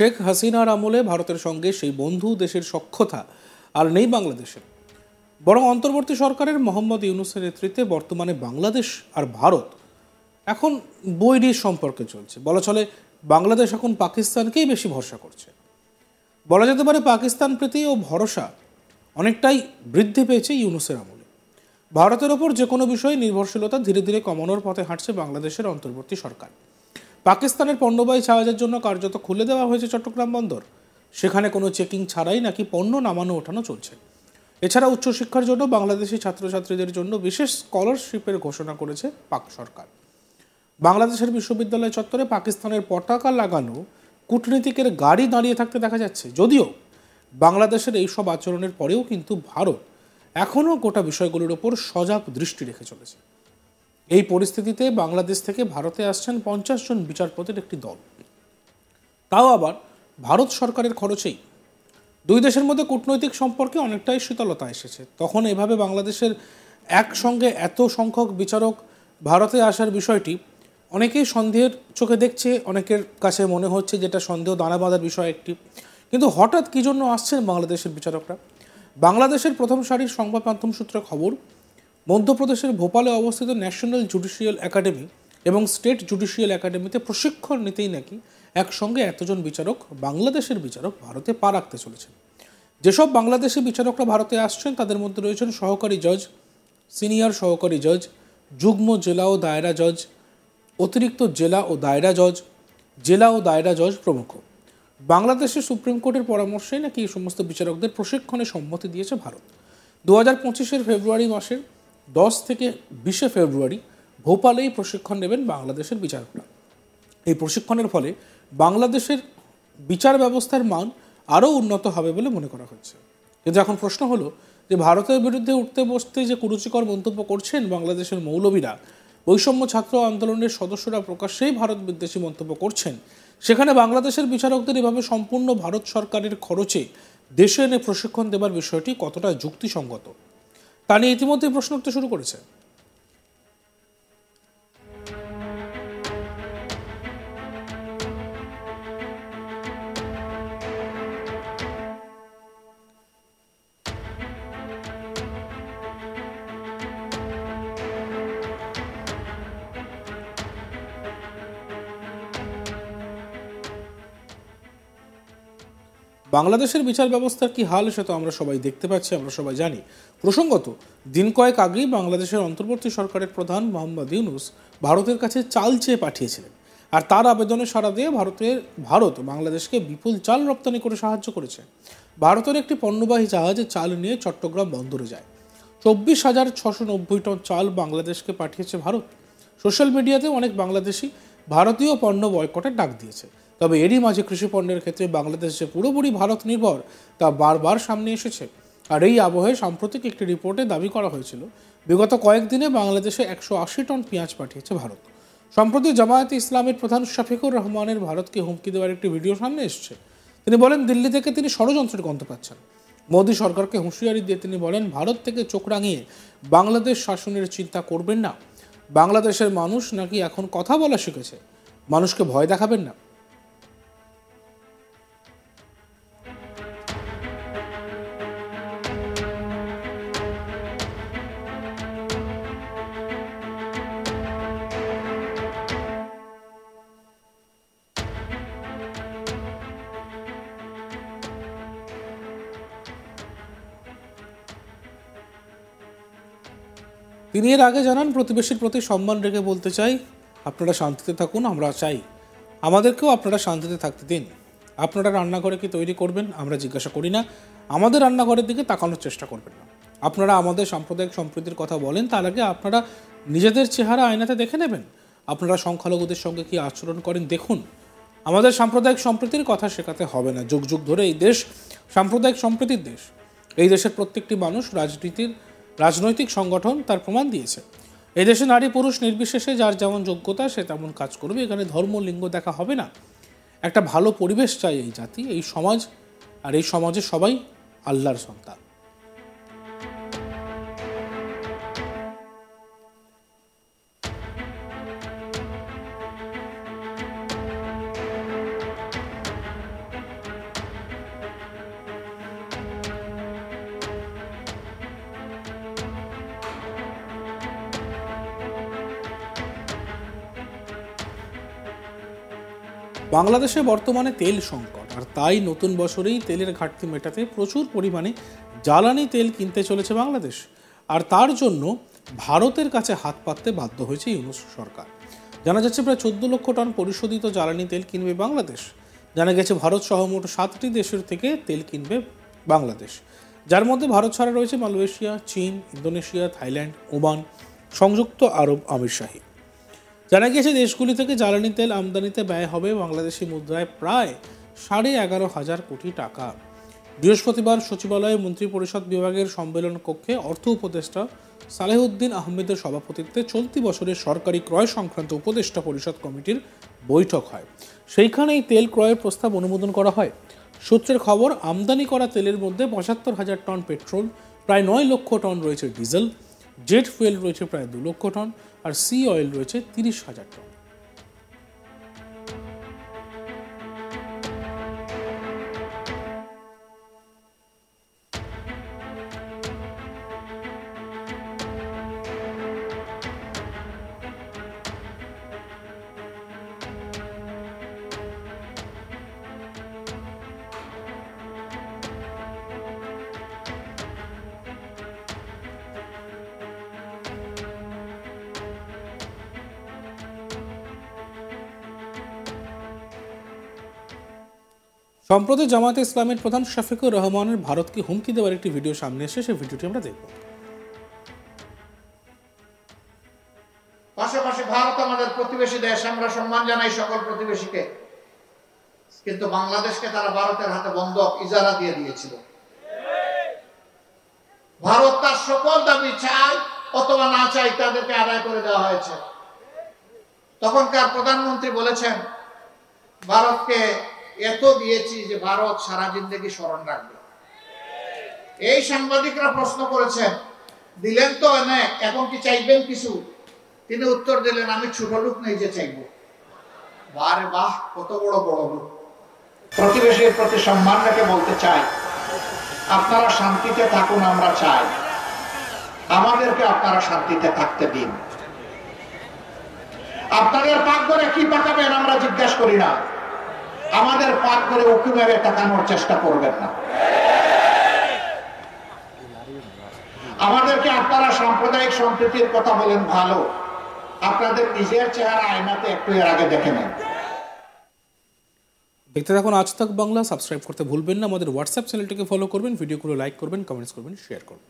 শেখ হাসিনার আমলে ভারতের সঙ্গে সেই বন্ধু দেশের সখ্যতা আর নেই বাংলাদেশের। বরং অন্তর্বর্তী সরকারের মোহাম্মদ ইউনূসের নেতৃত্বে বর্তমানে বাংলাদেশ আর ভারত এখন বৈরী সম্পর্কে চলছে। বলা চলে বাংলাদেশ এখন পাকিস্তানকেই বেশি ভরসা করছে। বলা যেতে পারে পাকিস্তান প্রীতি ও ভরসা অনেকটাই বৃদ্ধি পেয়েছে ইউনূসের আমলে। ভারতের ওপর যে কোনো বিষয়ে নির্ভরশীলতা ধীরে ধীরে কমানোর পথে হাঁটছে বাংলাদেশের অন্তর্বর্তী সরকার। পাকিস্তানের পণ্যবাহী জাহাজের জন্য কার্যত খুলে দেওয়া হয়েছে চট্টগ্রাম বন্দর। সেখানে কোনো চেকিং ছাড়াই নাকি পণ্য নামানো ওঠানো চলছে। এছাড়া উচ্চশিক্ষার জন্য বাংলাদেশি ছাত্রছাত্রীদের জন্য বিশেষ স্কলারশিপের ঘোষণা করেছে পাক সরকার। বাংলাদেশের বিশ্ববিদ্যালয় চত্বরে পাকিস্তানের পতাকা লাগানো কূটনীতিকের গাড়ি দাঁড়িয়ে থাকতে দেখা যাচ্ছে। যদিও বাংলাদেশের এইসব আচরণের পরেও কিন্তু ভারত এখনও গোটা বিষয়গুলোর ওপর সজাগ দৃষ্টি রেখে চলেছে। এই পরিস্থিতিতে বাংলাদেশ থেকে ভারতে আসছেন 50 জন বিচারপতির একটি দল, তাও আবার ভারত সরকারের খরচেই। দুই দেশের মধ্যে কূটনৈতিক সম্পর্কে অনেকটাই শীতলতা এসেছে। তখন এভাবে বাংলাদেশের একসঙ্গে এত সংখ্যক বিচারক ভারতে আসার বিষয়টি অনেকেই সন্দেহের চোখে দেখছে। অনেকের কাছে মনে হচ্ছে যেটা সন্দেহ দানা বাঁধার বিষয় একটি। কিন্তু হঠাৎ কী জন্য আসছেন বাংলাদেশের বিচারকরা? বাংলাদেশের প্রথম সারির সংবাদ মাধ্যম সূত্রে খবর, মধ্যপ্রদেশের ভোপালে অবস্থিত ন্যাশনাল জুডিশিয়াল একাডেমি এবং স্টেট জুডিশিয়াল একাডেমিতে প্রশিক্ষণ নিতেই নাকি একসঙ্গে এতজন বিচারক, বাংলাদেশের বিচারক ভারতে পা রাখতে চলেছেন। যেসব বাংলাদেশি বিচারকরা ভারতে আসছেন তাদের মধ্যে রয়েছেন সহকারী জজ, সিনিয়র সহকারী জজ, যুগ্ম জেলা ও দায়রা জজ, অতিরিক্ত জেলা ও দায়রা জজ, জেলা ও দায়রা জজ প্রমুখ। বাংলাদেশের সুপ্রিম কোর্টের পরামর্শে নাকি এই সমস্ত বিচারকদের প্রশিক্ষণে সম্মতি দিয়েছে ভারত। 2025 ফেব্রুয়ারি মাসের 10 থেকে 20 ফেব্রুয়ারি ভোপালেই প্রশিক্ষণ নেবেন বাংলাদেশের বিচারকরা। এই প্রশিক্ষণের ফলে বাংলাদেশের বিচার ব্যবস্থার মান আরও উন্নত হবে বলে মনে করা হচ্ছে। কিন্তু এখন প্রশ্ন হলো যে ভারতের বিরুদ্ধে উঠতে বসতে যে কুরুচিকর মন্তব্য করছেন বাংলাদেশের মৌলবীরা, বৈষম্য ছাত্র আন্দোলনের সদস্যরা প্রকাশ্যেই ভারত বিদ্বেষী মন্তব্য করছেন, সেখানে বাংলাদেশের বিচারকদের এভাবে সম্পূর্ণ ভারত সরকারের খরচে দেশে এনে প্রশিক্ষণ দেবার বিষয়টি কতটা যুক্তিসঙ্গত তা নিয়ে ইতিমধ্যেই প্রশ্ন উঠতে শুরু করেছে। বাংলাদেশের বিচার ব্যবস্থার কি হাল সে তো আমরা সবাই দেখতে পাচ্ছি, আমরা সবাই জানি। প্রসঙ্গত, দিন কয়েক আগেই বাংলাদেশের অন্তর্বর্তী সরকারের প্রধান মোহাম্মদ ইউনূস ভারতের কাছে চাল চেয়ে পাঠিয়েছিলেন, আর তার আবেদনে সাড়া দিয়ে ভারত বাংলাদেশকে বিপুল চাল রপ্তানি করে সাহায্য করেছে। ভারতের একটি পণ্যবাহী জাহাজে চাল নিয়ে চট্টগ্রাম বন্দরে যায়। 24,690 টন চাল বাংলাদেশকে পাঠিয়েছে ভারত। সোশ্যাল মিডিয়াতে অনেক বাংলাদেশি ভারতীয় পণ্য বয়কটের ডাক দিয়েছে। তবে এরই মাঝে কৃষি পণ্যের ক্ষেত্রে বাংলাদেশ যে পুরোপুরি ভারত নির্ভর তা বারবার সামনে এসেছে। আর এই আবহে সাম্প্রতিক একটি রিপোর্টে দাবি করা হয়েছিল বিগত কয়েকদিনে বাংলাদেশে 180 টন পেঁয়াজ পাঠিয়েছে ভারত। সম্প্রতি জামায়াতে ইসলামের প্রধান শফিকুর রহমানের ভারতকে হুমকি দেওয়ার একটি ভিডিও সামনে এসেছে। তিনি বলেন দিল্লি থেকে তিনি ষড়যন্ত্রের গন্ধ পাচ্ছেন। মোদী সরকারকে হুঁশিয়ারি দিয়ে তিনি বলেন ভারত থেকে চোখ রাঙিয়ে বাংলাদেশ শাসনের চিন্তা করবেন না। বাংলাদেশের মানুষ নাকি এখন কথা বলা শিখেছে, মানুষকে ভয় দেখাবেন না। তিনি এর আগে জানান, প্রতিবেশীর প্রতি সম্মান রেখে বলতে চাই, আপনারা শান্তিতে থাকুন, আমরা চাই আমাদেরকেও আপনারা শান্তিতে থাকতে দিন। আপনারা রান্নাঘরে কি তৈরি করবেন আমরা জিজ্ঞাসা করি না, আমাদের রান্নাঘরের দিকে তাকানোর চেষ্টা করবেন না। আপনারা আমাদের সাম্প্রদায়িক সম্প্রীতির কথা বলেন, তার আগে আপনারা নিজেদের চেহারা আয়নাতে দেখে নেবেন। আপনারা সংখ্যালঘুদের সঙ্গে কি আচরণ করেন দেখুন। আমাদের সাম্প্রদায়িক সম্প্রীতির কথা শেখাতে হবে না। যুগ যুগ ধরে এই দেশ সাম্প্রদায়িক সম্প্রীতির দেশ। এই দেশের প্রত্যেকটি মানুষ রাজনৈতিক সংগঠন তার প্রমাণ দিয়েছে। এই দেশে নারী পুরুষ নির্বিশেষে যার যেমন যোগ্যতা সে তেমন কাজ করবে। এখানে ধর্ম লিঙ্গ দেখা হবে না। একটা ভালো পরিবেশ চাই এই জাতি, এই সমাজ, আর এই সমাজে সবাই আল্লাহর সন্তান। বাংলাদেশে বর্তমানে তেল সংকট, আর তাই নতুন বছরেই তেলের ঘাটতি মেটাতে প্রচুর পরিমাণে জ্বালানি তেল কিনতে চলেছে বাংলাদেশ। আর তার জন্য ভারতের কাছে হাত পাততে বাধ্য হয়েছে ইউনূস সরকার। জানা যাচ্ছে প্রায় 14 লক্ষ টন পরিশোধিত জ্বালানি তেল কিনবে বাংলাদেশ। জানা গেছে ভারত সহ মোট 7টি দেশের থেকে তেল কিনবে বাংলাদেশ, যার মধ্যে ভারত ছাড়া রয়েছে মালয়েশিয়া, চীন, ইন্দোনেশিয়া, থাইল্যান্ড, ওমান, সংযুক্ত আরব আমিরশাহী। জানা গিয়েছে দেশগুলি থেকে জ্বালানি তেল আমদানিতে ব্যয় হবে বাংলাদেশি মুদ্রায় প্রায় 11,500 কোটি টাকা। বৃহস্পতিবার সচিবালয়ে মন্ত্রিপরিষদ বিভাগের সম্মেলন কক্ষে অর্থ উপদেষ্টা সালেহউদ্দিন আহমেদের সভাপতিত্বে চলতি বছরের সরকারি ক্রয় সংক্রান্ত উপদেষ্টা পরিষদ কমিটির বৈঠক হয়। সেইখানেই তেল ক্রয়ের প্রস্তাব অনুমোদন করা হয়। সূত্রের খবর, আমদানি করা তেলের মধ্যে 75,000 টন পেট্রোল, প্রায় 9 লক্ষ টন রয়েছে ডিজেল, জেট ফুয়েল রয়েছে প্রায় 2 লক্ষ টন, আর সি অয়েল রয়েছে 30,000 টন। সম্প্রতি জামায়াতে ইসলামের প্রধান শফিকুর রহমানের ভারতকে হুমকি দেওয়ার একটি ভিডিও সামনে এসে সেই ভিডিওটি আমরা দেখব। পাশাপাশি ভারত আমাদের প্রতিবেশী দেশ, আমরা সম্মান জানাই সকল প্রতিবেশীকে, কিন্তু বাংলাদেশকে তারা ভারতের হাতে বন্ধক ইজারা দিয়ে দিয়েছিল। ভারত তার সকল দাবি চাই অথবা না চাই তাদেরকে আদায় করে দেওয়া হয়েছে। তখনকার প্রধানমন্ত্রী বলেছেন, ভারতকে এত দিয়েছি যে ভারত সারা জিন্দেগি স্মরণ রাখবে। এই সাংবাদিকরা প্রশ্ন করেছেন, দিলেন তো অনেক, এখন কি চাইবেন কিছু? তিনি উত্তর দিলেন, আমি ছোট লোক নেই যে চাইব। বারে বাহ, কত বড় বড় লোক। প্রতিবেশীর প্রতি সম্মান রেখে বলতে চাই, আপনারা শান্তিতে থাকুন, আমরা চাই, আমাদেরকে আপনারা শান্তিতে থাকতে দিন। আপনাদের পাক করে কি পাকাবেন আমরা জিজ্ঞাসা করি না, আমাদের পাক করে উঁকি মেরে তাকানোর চেষ্টা করবেন না। আমাদেরকে আপনারা সাম্প্রদায়িক সম্প্রীতির কথা বলেন, ভালো, আপনাদের নিজের চেহারা আয়নাতে একটু এর আগে দেখে নেন। দেখতে থাকুন আজ তাক বাংলা। সাবস্ক্রাইব করতে ভুলবেন না। আমাদের হোয়াটসঅ্যাপ চ্যানেলটিকে ফলো করবেন, ভিডিওগুলো লাইক করবেন, কমেন্টস করবেন, শেয়ার করবেন।